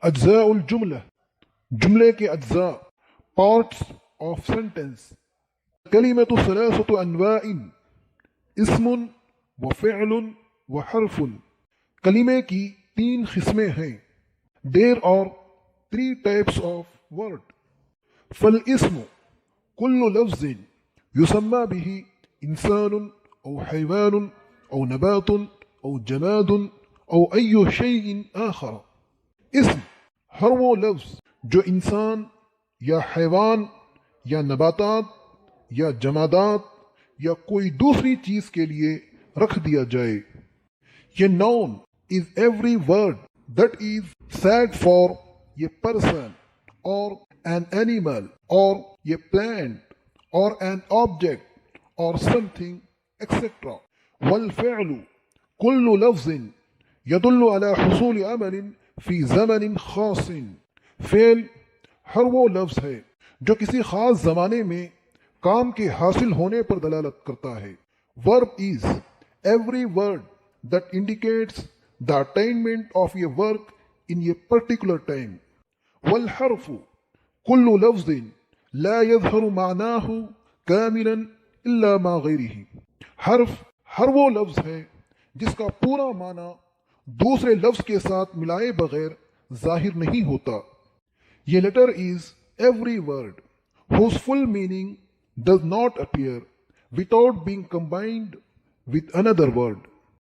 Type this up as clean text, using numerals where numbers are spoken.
اجزاء الجملہ، جملے کے اجزاء، parts of sentence. کلمۃ ثلاثة انواع، اسم وفعل وحرف. کلمے کی تین قسمیں ہیں. There are three types of word. فالاسم كل لفظ يسمى به إنسان أو حيوان أو نبات أو جماد أو أي شيء آخر. اسم ہر وہ لفظ جو انسان یا حیوان یا نباتات یا جمادات یا کوئی دوسری چیز کے لیے رکھ دیا جائے. یہ noun is every word that is said for a person or an animal or a plant or an object or something etc. والفعل كل لفظ يدل على حصول عمل في زمن خاص. فعل ہر وہ لفظ ہے جو کسی خاص زمانے میں کام کے حاصل ہونے پر دلالت کرتا ہے. Verb is every word that indicates the attainment of a work in a particular time. والحرف كل لفظ لا يظهر معناه كاملا إلا مع غيره. حرف ہر وہ لفظ ہے جس کا پورا معنی دوسرے لفظ کے ساتھ ملائے بغیر ظاہر نہیں ہوتا. یہ letter is every word whose full meaning does not appear without being combined with another word.